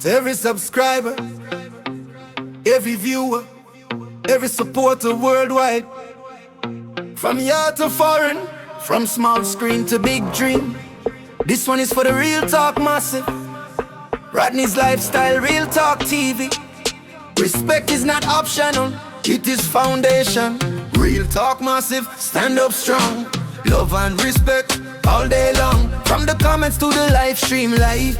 To every subscriber, every viewer, every supporter worldwide, from yard to foreign, from small screen to big dream. This one is for the real talk massive. Rodney's lifestyle, real talk TV. Respect is not optional, it is foundation. Real talk massive, stand up strong. Love and respect all day long. From the comments to the live stream light,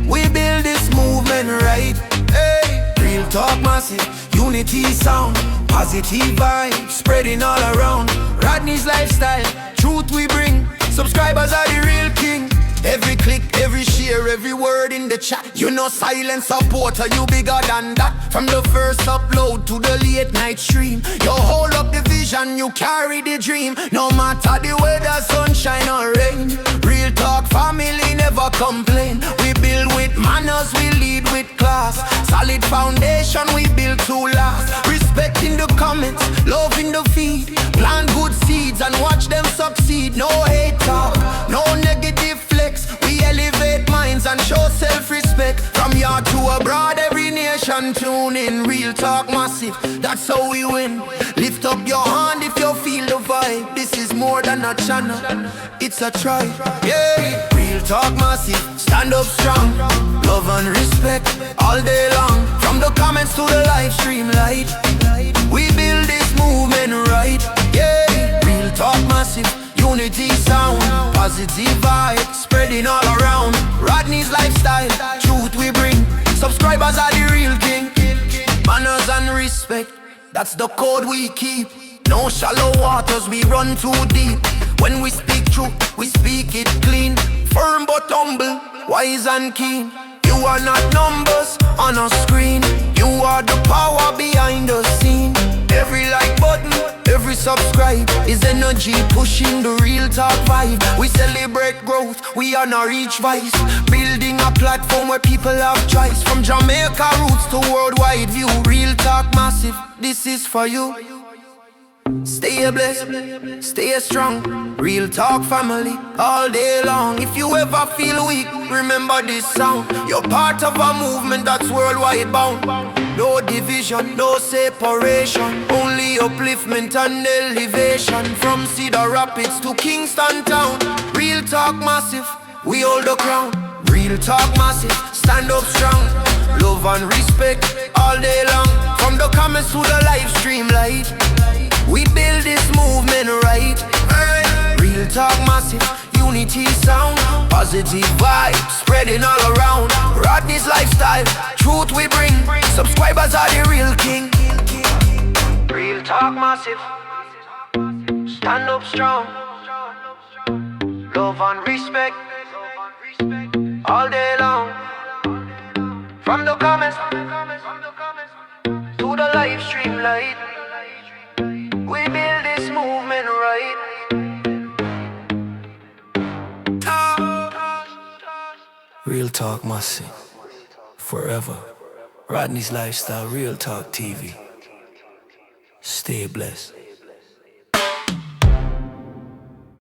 we build this movement right. Hey, real talk massive, unity sound, positive vibes spreading all around. Rodney's lifestyle, truth we bring. Subscribers are the real king. Every click, every share, every word in the chat. You know silent supporter, you bigger than that. From the first upload to the late night stream, you hold up the vision, you carry the dream. No matter the weather, sunshine or rain, real talk family never complain. We build with manners, we lead with class. Solid foundation we build to last. Respect in the comments, love in the feed. Plant good seeds and watch them succeed. No hate talk, no negative flex. We elevate minds and show self-respect. From yard to abroad, every nation tune in. Real talk massive, that's how we win. Lift up your hand if you feel the vibe. This is more than a channel, it's a tribe. Yeah, real talk massive, stand up strong. Love and respect all day long. From the comments to the live stream light, we build this movement right. Yeah, real talk massive, unity sound, positive vibes spreading all around. Rodney's lifestyle, truth we bring. Subscribers are the real king. Manners and respect, that's the code we keep. No shallow waters, we run too deep. When we speak truth, we speak it clean. Firm but humble, wise and keen. You are not numbers on a screen, you are the power behind the scene. Every like button, every subscribe is energy pushing the real talk vibe. We celebrate growth, we honor each vice. Building a platform where people have choice. From Jamaica roots to worldwide view. Real talk massive, this is for you. Stay blessed, stay strong. Real talk family, all day long. If you ever feel weak, remember this sound. You're part of a movement that's worldwide bound. No division, no separation, only upliftment and elevation. From Cedar Rapids to Kingston town, real talk massive, we hold the crown. Real talk massive, stand up strong. Love and respect all day long. From the comments to the live stream light, we build this movement right. Real talk massive, unity sound, positive vibes spreading all around. Rodney's lifestyle, truth we bring. Subscribers are the real king. Real talk massive, stand up strong. Love and respect all day long. From the comments to the live stream light, we build this movement right. Real talk massive, forever. Rodney's lifestyle, real talk TV. Stay blessed.